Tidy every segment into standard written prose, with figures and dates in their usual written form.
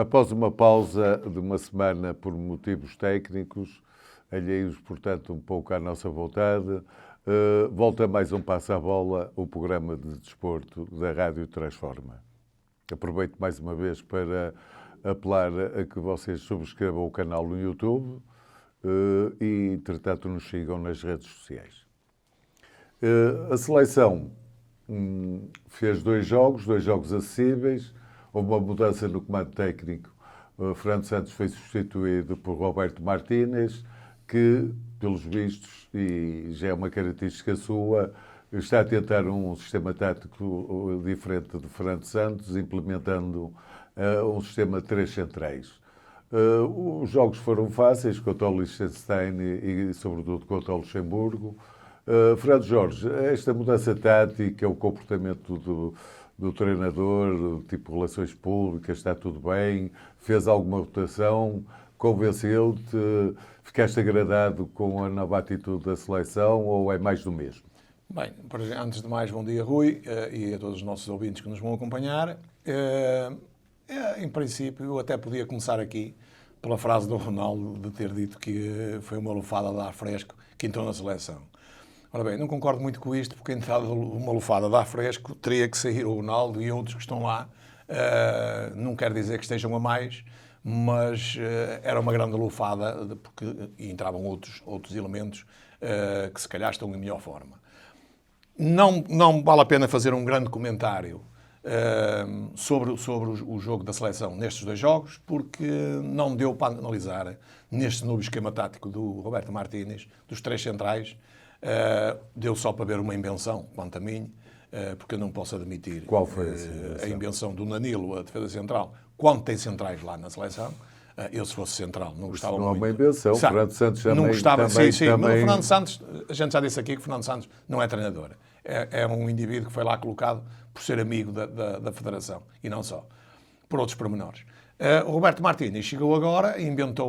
Após uma pausa de uma semana por motivos técnicos, alheios, portanto, um pouco à nossa vontade, volta mais um Passo à Bola, o programa de desporto da Rádio Transforma. Aproveito mais uma vez para apelar a que vocês subscrevam o canal no YouTube e, entretanto, nos sigam nas redes sociais. A seleção fez dois jogos acessíveis. Houve uma mudança no comando técnico. Fernando Santos foi substituído por Roberto Martínez, que, pelos vistos, e já é uma característica sua, está a tentar um sistema tático diferente de Fernando Santos, implementando um sistema de 3 centrais. Os jogos foram fáceis contra o Liechtenstein e, sobretudo, contra o Luxemburgo. Fernando Jorge, esta mudança tática, o comportamento do treinador, do tipo de relações públicas, está tudo bem? Fez alguma rotação? Convenceu-te? Ficaste agradado com a nova atitude da seleção ou é mais do mesmo? Bem, antes de mais, bom dia, Rui, e a todos os nossos ouvintes que nos vão acompanhar. Em princípio, eu até podia começar aqui pela frase do Ronaldo de ter dito que foi uma lufada de ar fresco que entrou na seleção. Ora bem, não concordo muito com isto, porque a entrada de uma lufada de ar fresco teria que sair o Ronaldo e outros que estão lá. Não quer dizer que estejam a mais, mas era uma grande lufada, porque entravam outros elementos que se calhar estão em melhor forma. Não vale a pena fazer um grande comentário sobre o jogo da seleção nestes dois jogos, porque não deu para analisar neste novo esquema tático do Roberto Martínez, dos 3 centrais. Deu só para ver uma invenção, quanto a mim, porque eu não posso admitir. Qual foi a invenção do Danilo, a defesa central, quando tem centrais lá na seleção. Eu, se fosse central, não gostava muito. Não é uma invenção. O Fernando Santos também... Não gostava, também, sim. Também... Mas o Fernando Santos, a gente já disse aqui que o Fernando Santos não é treinador. É um indivíduo que foi lá colocado por ser amigo da Federação. E não só. Por outros pormenores. O Roberto Martínez chegou agora, inventou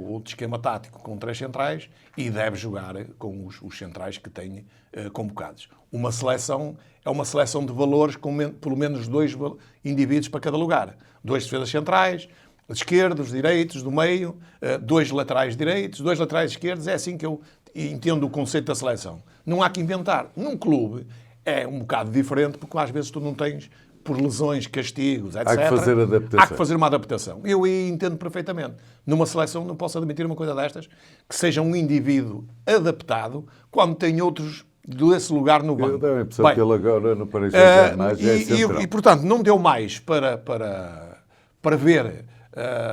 outro esquema tático com 3 centrais e deve jogar com os centrais que tem convocados. Uma seleção é uma seleção de valores com pelo menos 2 indivíduos para cada lugar. 2 defesas centrais, esquerdos, direitos, do meio, 2 laterais direitos, 2 laterais esquerdos. É assim que eu entendo o conceito da seleção. Não há que inventar. Num clube é um bocado diferente, porque às vezes tu não tens, por lesões, castigos, etc. Há que fazer adaptação. Há que fazer uma adaptação. Eu entendo perfeitamente. Numa seleção não posso admitir uma coisa destas, que seja um indivíduo adaptado quando tem outros desse lugar no banco. Eu dou a impressão que ele agora no Paris Saint-Germain já é central. E, portanto, não deu mais para ver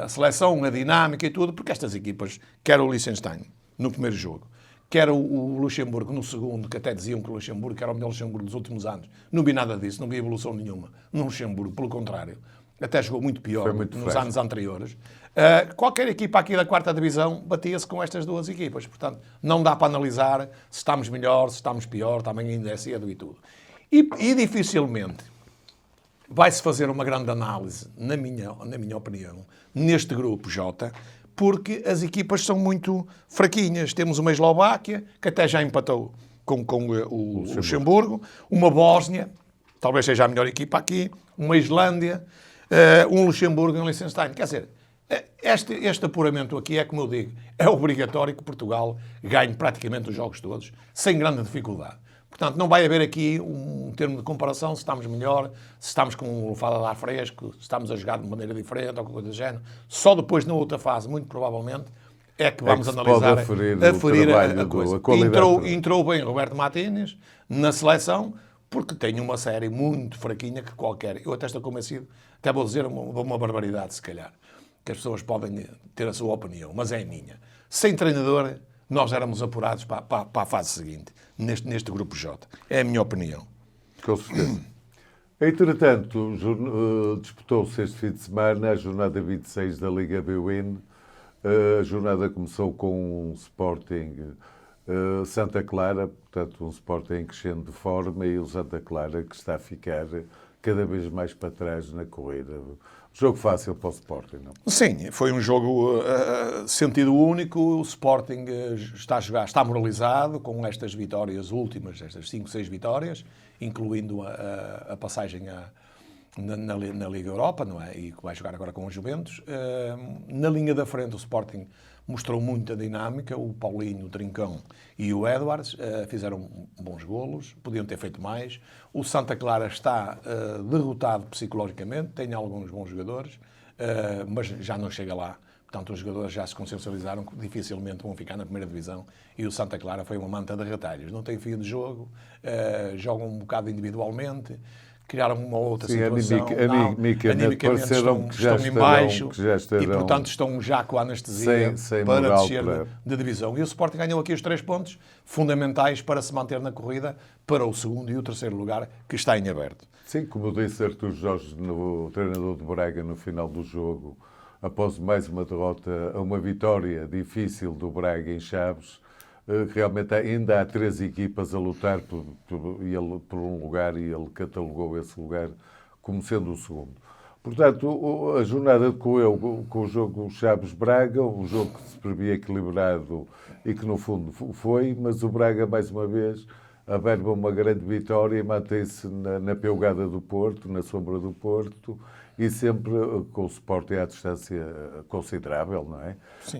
a seleção, a dinâmica e tudo, porque estas equipas, quer o Liechtenstein no primeiro jogo, quer o Luxemburgo no segundo, que até diziam que o Luxemburgo era o melhor Luxemburgo dos últimos anos. Não vi nada disso, não vi evolução nenhuma no Luxemburgo, pelo contrário. Até jogou muito pior nos anos anteriores. Qualquer equipa aqui da 4ª Divisão batia-se com estas duas equipas. Portanto, não dá para analisar se estamos melhor, se estamos pior, também ainda é cedo e tudo. E dificilmente vai-se fazer uma grande análise, na minha opinião, neste grupo J, porque as equipas são muito fraquinhas. Temos uma Eslováquia, que até já empatou com o Luxemburgo, uma Bósnia, talvez seja a melhor equipa aqui, uma Islândia, um Luxemburgo e um Liechtenstein. Quer dizer, este apuramento aqui é, como eu digo, é obrigatório que Portugal ganhe praticamente os jogos todos, sem grande dificuldade. Portanto, não vai haver aqui um termo de comparação se estamos melhor, se estamos com um lufada de ar fresco, se estamos a jogar de maneira diferente ou coisa do género. Só depois, na outra fase, muito provavelmente, é que vamos analisar a coisa. Entrou bem Roberto Martínez na seleção, porque tem uma série muito fraquinha que qualquer... Eu até estou convencido, até vou dizer uma barbaridade, se calhar, que as pessoas podem ter a sua opinião, mas é a minha. Sem treinador, nós éramos apurados para a fase seguinte, neste grupo J. É a minha opinião. Com certeza. Entretanto, disputou-se este fim de semana a jornada 26 da Liga BWIN. A jornada começou com um Sporting Santa Clara, portanto um Sporting crescendo de forma, e o Santa Clara que está a ficar cada vez mais para trás na corrida. Jogo fácil para o Sporting, não? Sim, foi um jogo sentido único. O Sporting está a jogar, está moralizado com estas vitórias últimas, estas 5, 6 vitórias, incluindo a passagem na Liga Europa, não é? E que vai jogar agora com os Juventus. Na linha da frente, o Sporting mostrou muita dinâmica. O Paulinho, o Trincão e o Edwards fizeram bons golos, podiam ter feito mais. O Santa Clara está derrotado psicologicamente, tem alguns bons jogadores, mas já não chega lá. Portanto, os jogadores já se consciencializaram que dificilmente vão ficar na primeira divisão e o Santa Clara foi uma manta de retalhos. Não tem fio de jogo, jogam um bocado individualmente, criaram uma outra situação. Animicamente pareceram que já estão em baixo estarão, e, portanto, estão já com a anestesia sem para moral descer de divisão. E o Sporting ganhou aqui os 3 pontos fundamentais para se manter na corrida para o segundo e o terceiro lugar, que está em aberto. Sim, como disse Artur Jorge, o treinador de Braga, no final do jogo, após mais uma derrota, uma vitória difícil do Braga em Chaves, realmente ainda há 3 equipas a lutar por um lugar e ele catalogou esse lugar como sendo o segundo. Portanto, a jornada decorreu com o jogo Chaves-Braga, um jogo que se previa equilibrado e que no fundo foi, mas o Braga, mais uma vez, averba uma grande vitória e mantém-se na pelgada do Porto, na sombra do Porto, e sempre com o Sporting à distância considerável, não é? Sim.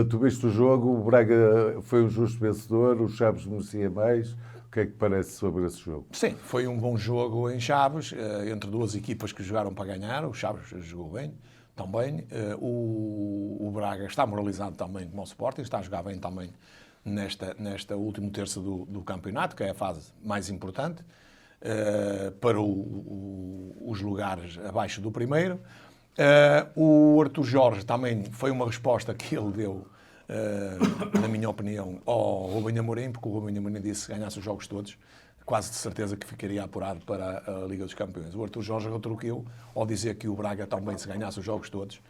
Tu viste o jogo, o Braga foi um justo vencedor, o Chaves merecia mais. O que é que parece sobre esse jogo? Sim, foi um bom jogo em Chaves, entre 2 equipas que jogaram para ganhar. O Chaves jogou bem, também. O Braga está moralizado também como o Sporting, está a jogar bem também nesta último terço do campeonato, que é a fase mais importante, para os lugares abaixo do primeiro. O Artur Jorge também foi uma resposta que ele deu, na minha opinião, ao Rubem Amorim, porque o Rubem Amorim disse que ganhasse os jogos todos, quase de certeza que ficaria apurado para a Liga dos Campeões. O Artur Jorge retrucou ao dizer que o Braga também, se ganhasse os jogos todos,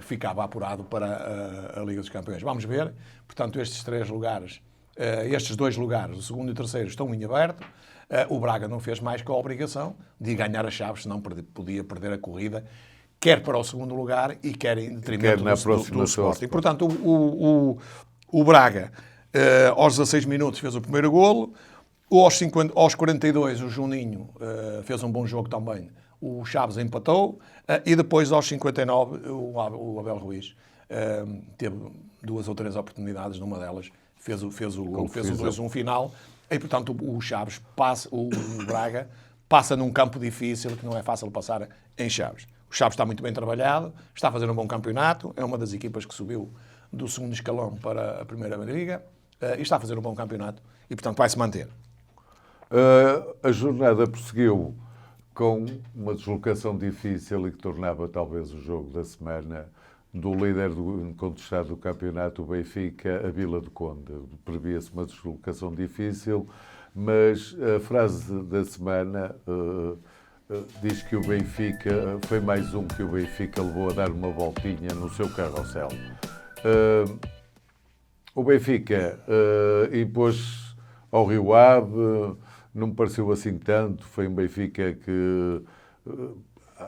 ficava apurado para a Liga dos Campeões. Vamos ver. Portanto, estes 3 lugares, estes 2 lugares, o segundo e o terceiro, estão em aberto. O Braga não fez mais que a obrigação de ganhar as Chaves, senão podia perder a corrida, quer para o segundo lugar e quer em detrimento do Sporting. Portanto, o Braga, aos 16 minutos, fez o primeiro golo. Aos 42, o Juninho fez um bom jogo também. O Chaves empatou. E depois, aos 59, o Abel Ruiz teve 2 ou 3 oportunidades. Numa delas, fez o golo, fez o 2-1 final. E, portanto, o Chaves o Braga passa num campo difícil que não é fácil passar em Chaves. O Chaves está muito bem trabalhado, está a fazer um bom campeonato, é uma das equipas que subiu do segundo escalão para a Primeira Liga e está a fazer um bom campeonato e, portanto, vai se manter. A jornada prosseguiu com uma deslocação difícil e que tornava talvez o jogo da semana do líder incontestado do campeonato, o Benfica, a Vila do Conde. Previa-se uma deslocação difícil, mas a frase da semana diz que o Benfica foi mais um que o Benfica levou a dar uma voltinha no seu carrossel. O Benfica impôs ao Rio Ave, não me pareceu assim tanto, foi um Benfica que,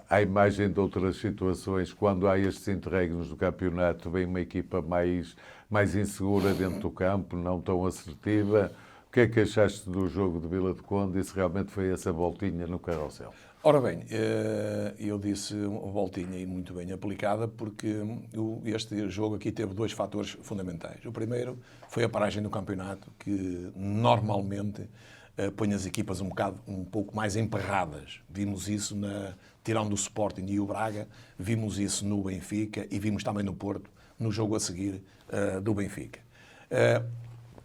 à imagem de outras situações, quando há estes interregnos do campeonato, vem uma equipa mais insegura dentro do campo, não tão assertiva. O que é que achaste do jogo de Vila de Conde e se realmente foi essa voltinha no carrossel? Ora bem, eu disse uma voltinha e muito bem aplicada, porque este jogo aqui teve 2 fatores fundamentais. O primeiro foi a paragem do campeonato, que normalmente põe as equipas um pouco mais emperradas. Vimos isso tirando o Sporting e o Braga, vimos isso no Benfica e vimos também no Porto, no jogo a seguir do Benfica.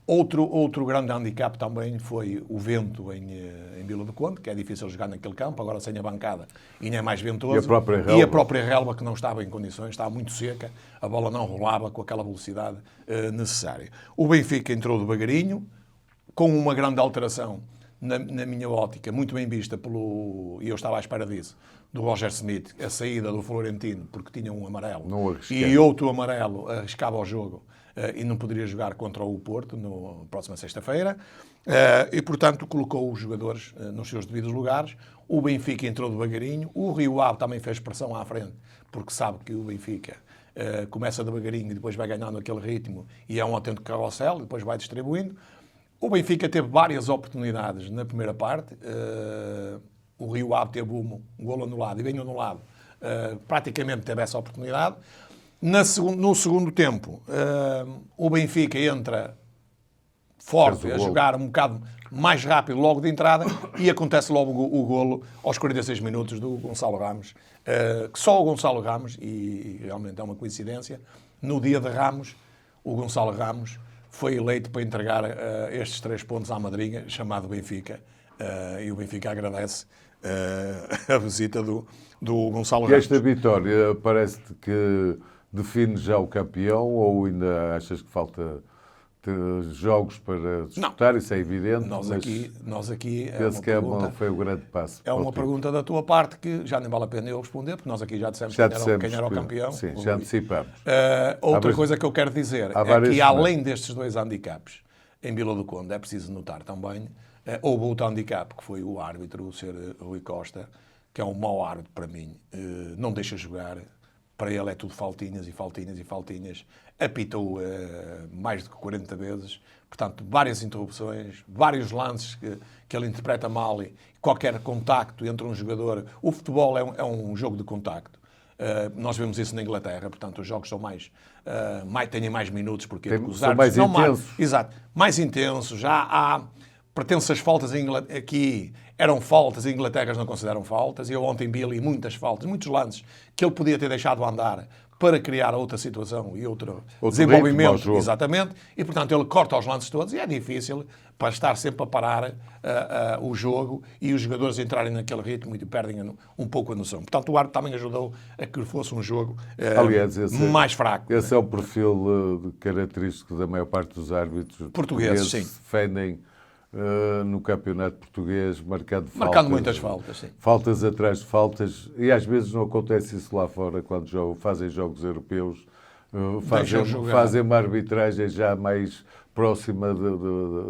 Outro grande handicap também foi o vento em Vila do Conde, que é difícil jogar naquele campo, agora sem a bancada ainda é mais ventoso. E a própria relva que não estava em condições, estava muito seca, a bola não rolava com aquela velocidade necessária. O Benfica entrou devagarinho, com uma grande alteração, na minha ótica, muito bem vista e eu estava à espera disso, do Roger Smith, a saída do Florentino, porque tinha um amarelo, e outro amarelo arriscava o jogo, e não poderia jogar contra o Porto na próxima sexta-feira, e portanto colocou os jogadores nos seus devidos lugares. O Benfica entrou devagarinho, o Rio Ave também fez pressão à frente, porque sabe que o Benfica começa devagarinho e depois vai ganhando aquele ritmo e é um autêntico carrossel, e depois vai distribuindo. O Benfica teve várias oportunidades na primeira parte, o Rio Ave teve um golo anulado e bem anulado, praticamente teve essa oportunidade. No segundo tempo, o Benfica entra forte, a jogar um bocado mais rápido logo de entrada e acontece logo o golo aos 46 minutos do Gonçalo Ramos, que só o Gonçalo Ramos, e realmente é uma coincidência, no dia de Ramos, o Gonçalo Ramos foi eleito para entregar estes 3 pontos à madrinha, chamado Benfica, e o Benfica agradece a visita do Gonçalo Ramos. E esta vitória parece-te que define já o campeão ou ainda achas que falta jogos para disputar? Não. Isso é evidente. Nós aqui penso que foi o grande passo. É uma pergunta da tua parte que já nem vale a pena eu responder, porque nós aqui já dissemos quem era o campeão. Sim, já antecipamos. Outra coisa que eu quero dizer é que, além destes 2 handicaps em Vila do Conde, é preciso notar também, houve outro handicap, que foi o árbitro, o Sr. Rui Costa, que é um mau árbitro para mim, não deixa jogar. Para ele é tudo faltinhas e faltinhas e faltinhas. Apitou mais de 40 vezes. Portanto, várias interrupções, vários lances que ele interpreta mal e qualquer contacto entre um jogador. O futebol é um jogo de contacto. Nós vemos isso na Inglaterra. Portanto, os jogos são têm mais minutos. Porque são mais intensos. Exato. Mais intensos. Já há pretensas faltas aqui. Eram faltas, em Inglaterra eles não consideram faltas. E eu ontem vi ali muitas faltas, muitos lances que ele podia ter deixado andar para criar outra situação e outro desenvolvimento. Exatamente. E, portanto, ele corta os lances todos e é difícil para estar sempre a parar o jogo e os jogadores entrarem naquele ritmo e perdem um pouco a noção. Portanto, o árbitro também ajudou a que fosse um jogo mais fraco. Esse é o perfil característico da maior parte dos árbitros portugueses. Sim. Defendem no campeonato português, marcando muitas faltas, sim. Faltas atrás de faltas, e às vezes não acontece isso lá fora, quando fazem jogos europeus, fazem uma arbitragem já mais próxima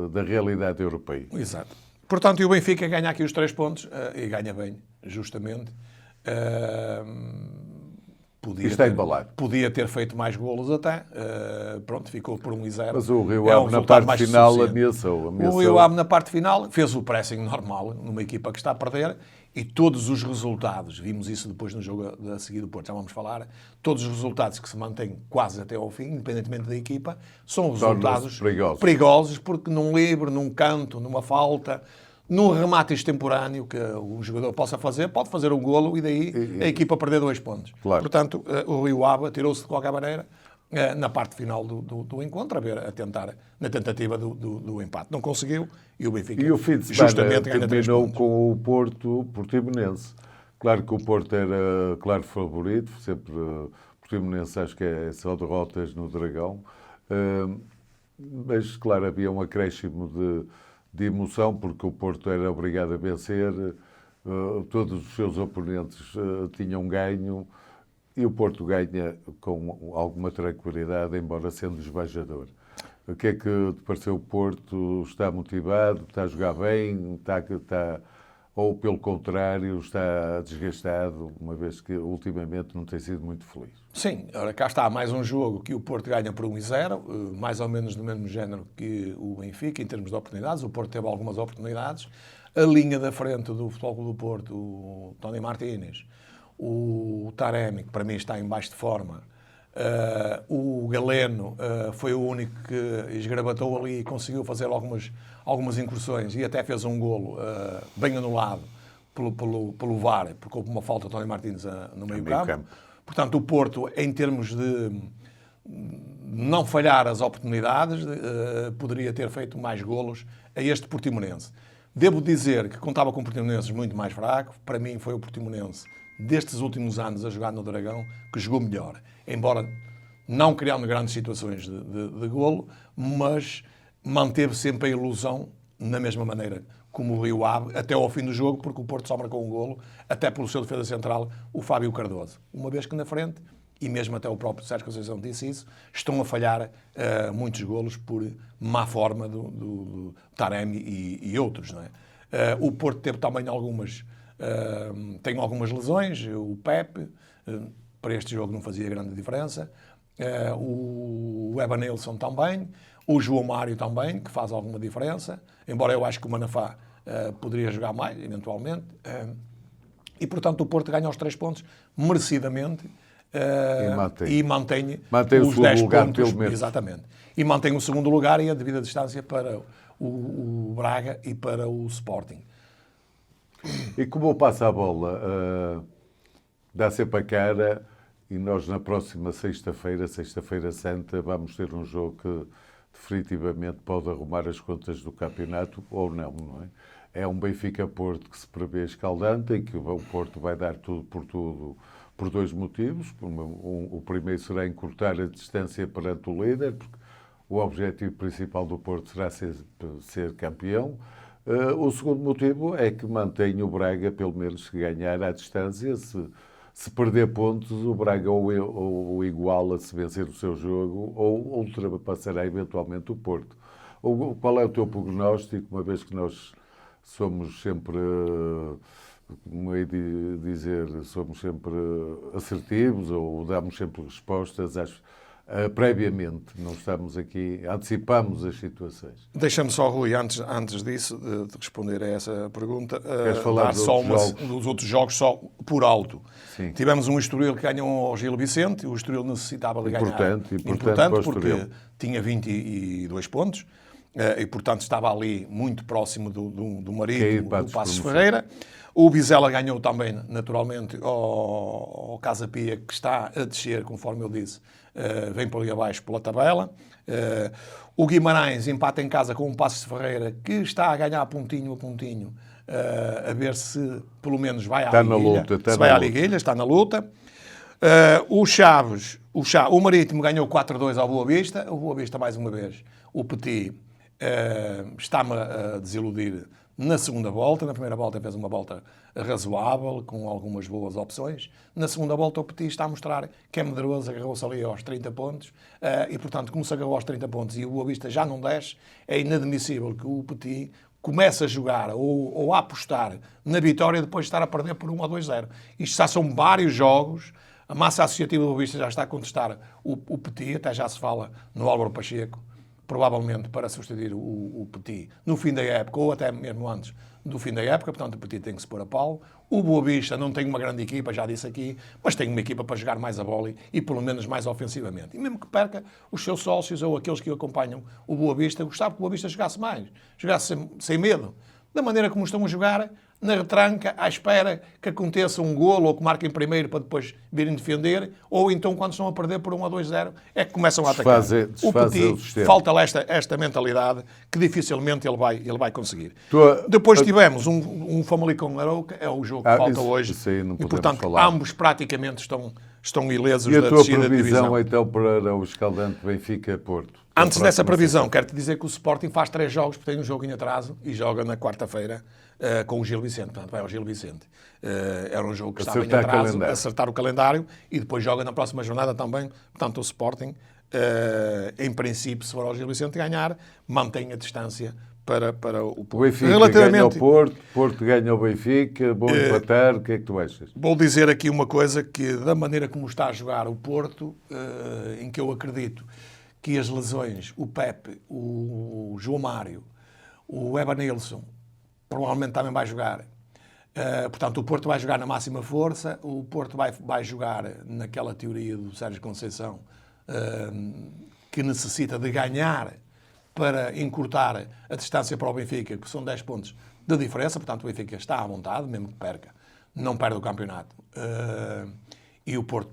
da realidade europeia. Exato. Portanto, e o Benfica ganha aqui os 3 pontos, e ganha bem, justamente. Podia ter feito mais golos até. Pronto, ficou por 1-0. Mas o Rio Ave na parte final ameaçou. O Rio Ave na parte final fez o pressing normal numa equipa que está a perder e todos os resultados, vimos isso depois no jogo a seguir do Porto, já vamos falar, todos os resultados que se mantêm quase até ao fim, independentemente da equipa, são resultados perigosos porque num livre, num canto, numa falta, num remate extemporâneo que um jogador possa fazer, pode fazer um golo e daí a equipa perder 2 pontos. Claro. Portanto, o Rio Ave tirou-se de qualquer maneira na parte final do encontro, a tentar, na tentativa do empate. Não conseguiu e o Benfica e o fim de semana terminou com o Portimonense. Claro que o Porto era claro favorito, sempre Portimonense acho que é só derrotas no Dragão, mas claro, havia um acréscimo de emoção, porque o Porto era obrigado a vencer, todos os seus oponentes tinham ganho, e o Porto ganha com alguma tranquilidade, embora sendo esbajador. O que é que te pareceu o Porto? Está motivado? Está a jogar bem? Ou, pelo contrário, está desgastado, uma vez que ultimamente não tem sido muito feliz? Sim, ora cá está mais um jogo que o Porto ganha por 1-0, mais ou menos do mesmo género que o Benfica, em termos de oportunidades. O Porto teve algumas oportunidades. A linha da frente do Futebol Clube do Porto, o Tony Martínez, o Taremi, que para mim está em baixo de forma, o Galeno foi o único que esgravatou ali e conseguiu fazer algumas incursões e até fez um golo bem anulado pelo VAR, porque houve uma falta de Tony Martínez no meio-campo. Portanto, o Porto, em termos de não falhar as oportunidades, poderia ter feito mais golos a este Portimonense. Devo dizer que contava com Portimonenses muito mais fracos. Para mim foi o Portimonense destes últimos anos a jogar no Dragão que jogou melhor, embora não criando grandes situações de golo, mas manteve sempre a ilusão na mesma maneira como o Rio Ave até ao fim do jogo, porque o Porto só marcou um golo, até pelo seu defesa central, o Fábio Cardoso. Uma vez que na frente, e mesmo até o próprio Sérgio Conceição disse isso, estão a falhar muitos golos por má forma do Taremi e outros. Não é? O Porto teve também tem algumas lesões, o Pepe, para este jogo não fazia grande diferença, o Evanilson também, o João Mário também, que faz alguma diferença, embora eu acho que o Manafá poderia jogar mais, eventualmente. E, portanto, o Porto ganha os 3 pontos, merecidamente, e mantém o os 10 lugar, pontos. pelo menos. Exatamente. E mantém o segundo lugar e a devida distância para o Braga e para o Sporting. E como passa a bola, dá sempre a cara, e nós na próxima Sexta-feira Santa, vamos ter um jogo que definitivamente pode arrumar as contas do campeonato ou não, não é? É um Benfica-Porto que se prevê escaldante, em que o Porto vai dar tudo por 2 motivos. O primeiro será encurtar a distância perante o líder, porque o objetivo principal do Porto será ser campeão. O segundo motivo é que mantém o Braga, pelo menos, se ganhar à distância. Se perder pontos, o Braga ou iguala se vencer o seu jogo, ou ultrapassará eventualmente o Porto. Qual é o teu prognóstico, uma vez que nós somos sempre, como é de dizer, somos sempre assertivos ou damos sempre respostas previamente, não estamos aqui, antecipamos as situações. Deixa-me só, Rui, antes disso, de responder a essa pergunta, Queres falar dar dos só outros jogos? dos outros jogos só por alto. Sim. Tivemos um Estoril que ganhou ao Gil Vicente, o Estoril necessitava de ganhar. Importante para o porque Estoril. tinha 22 pontos e, portanto, estava ali muito próximo do Marítimo, do Passos Ferreira. O Vizela ganhou também, naturalmente, ao Casa Pia, que está a descer, conforme eu disse, vem por ali abaixo pela tabela. O Guimarães empata em casa com o Passos Ferreira, que está a ganhar pontinho a pontinho, a ver se pelo menos vai à liguilha. Vai à liguilha, está na luta. O Chaves, o Marítimo ganhou 4-2 ao Boa Vista. O Boa Vista, mais uma vez, o Petit está-me a desiludir na segunda volta. Na primeira volta fez uma volta razoável, com algumas boas opções. Na segunda volta o Petit está a mostrar que é medroso, agarrou-se ali aos 30 pontos. E, portanto, como se agarrou aos 30 pontos e o Boa Vista já não desce, é inadmissível que o Petit comece a jogar ou a apostar na vitória depois de estar a perder por 1 ou 2-0. Isto já são vários jogos. A massa associativa do Boa Vista já está a contestar o Petit, até já se fala no Álvaro Pacheco, provavelmente para substituir o Petit no fim da época, ou até mesmo antes do fim da época. Portanto, o Petit tem que se pôr a pau. O Boa Vista não tem uma grande equipa, já disse aqui, mas tem uma equipa para jogar mais a bola e pelo menos mais ofensivamente. E mesmo que perca, os seus sócios ou aqueles que acompanham o Boa Vista gostavam que o Boa Vista jogasse mais, jogasse sem medo. Da maneira como estão a jogar, na retranca, à espera que aconteça um golo ou que marquem primeiro para depois virem defender, ou então quando estão a perder por 1 ou 2-0 é que começam a atacar. O Petit, falta-lhe esta mentalidade que dificilmente ele vai conseguir. Depois tivemos um Famalicão Arouca, é o jogo que falta hoje, e portanto ambos praticamente estão ilesos da descida de divisão. E a tua previsão então para o escaldante Benfica-Porto? Antes dessa previsão, quero-te dizer que o Sporting faz 3 jogos, porque tem um jogo em atraso, e joga na quarta-feira com o Gil Vicente. Portanto, vai ao Gil Vicente. Era um jogo que estava em atraso, acertar o calendário, e depois joga na próxima jornada também. Portanto, o Sporting, em princípio, se for ao Gil Vicente ganhar, mantém a distância para o Porto. O Benfica ganha o Porto ganha o Benfica, vão empatar, o que é que tu achas? Vou dizer aqui uma coisa, que da maneira como está a jogar o Porto, em que eu acredito que as lesões, o Pepe, o João Mário, o Evanilson, provavelmente também vai jogar. Portanto, o Porto vai jogar na máxima força, o Porto vai jogar naquela teoria do Sérgio Conceição, que necessita de ganhar para encurtar a distância para o Benfica, que são 10 pontos de diferença. Portanto, o Benfica está à vontade, mesmo que perca, não perde o campeonato. E o Porto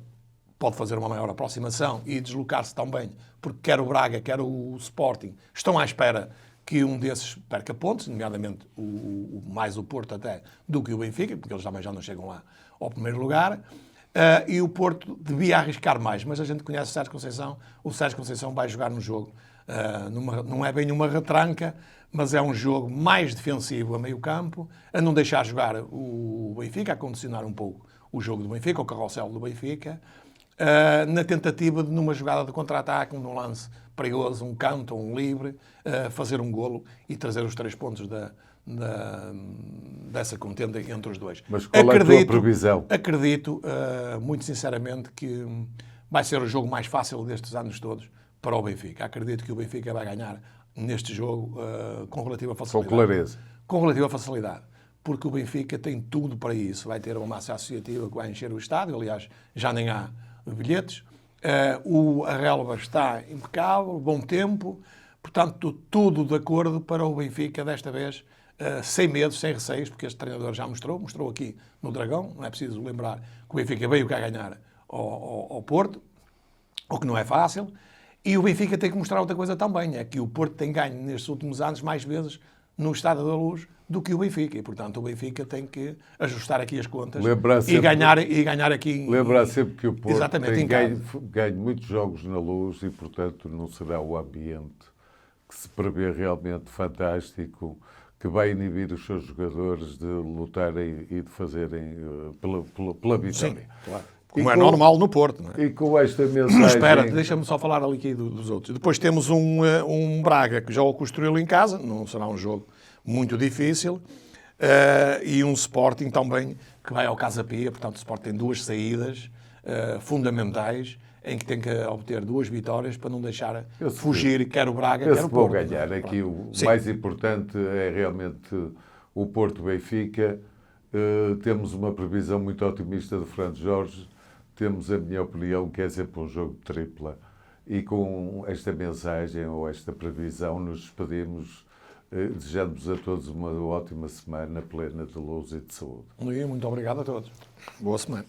pode fazer uma maior aproximação e deslocar-se também, porque quer o Braga, quer o Sporting estão à espera que um desses perca pontos, nomeadamente mais o Porto até do que o Benfica, porque eles também já não chegam lá ao primeiro lugar. E o Porto devia arriscar mais, mas a gente conhece o Sérgio Conceição vai jogar no jogo, não é bem uma retranca, mas é um jogo mais defensivo a meio campo, a não deixar jogar o Benfica, a condicionar um pouco o jogo do Benfica, o carrossel do Benfica, na tentativa de, numa jogada de contra-ataque, num lance perigoso, um canto ou um livre, fazer um golo e trazer os 3 pontos dessa contenda entre os dois. Mas qual é a tua previsão? Acredito, muito sinceramente, que vai ser o jogo mais fácil destes anos todos para o Benfica. Acredito que o Benfica vai ganhar neste jogo com relativa facilidade. Com clareza. com relativa facilidade, porque o Benfica tem tudo para isso. Vai ter uma massa associativa que vai encher o estádio, aliás, já nem há bilhetes. A relva está impecável, bom tempo, portanto, tudo de acordo para o Benfica, desta vez, sem medo, sem receios, porque este treinador já mostrou aqui no Dragão, não é preciso lembrar que o Benfica veio cá ganhar ao Porto, o que não é fácil, e o Benfica tem que mostrar outra coisa também, é que o Porto tem ganho nestes últimos anos mais vezes no Estádio da Luz do que o Benfica, e portanto o Benfica tem que ajustar aqui as contas e ganhar aqui. Lembrar sempre que o Porto Exatamente, tem em casa. ganho muitos jogos na Luz e, portanto, não será o ambiente que se prevê realmente fantástico, que vai inibir os seus jogadores de lutarem e de fazerem pela vitória. Sim, claro. Como é normal no Porto, não é? E com esta mensagem... Espera, deixa-me só falar ali aqui dos outros. Depois temos um Braga, que já o construiu em casa, não será um jogo muito difícil, e um Sporting também, que vai ao Casa Pia, portanto o Sporting tem duas saídas fundamentais, em que tem que obter 2 vitórias para não deixar fugir quer o Braga, quer o Porto. Vou ganhar. Aqui o mais importante é realmente o Porto-Benfica. Temos uma previsão muito otimista de Fernando Jorge. Temos a minha opinião, que é sempre um jogo de tripla. E com esta mensagem ou esta previsão nos despedimos, desejando-vos a todos uma ótima semana plena de luz e de saúde. Muito obrigado a todos. Boa semana.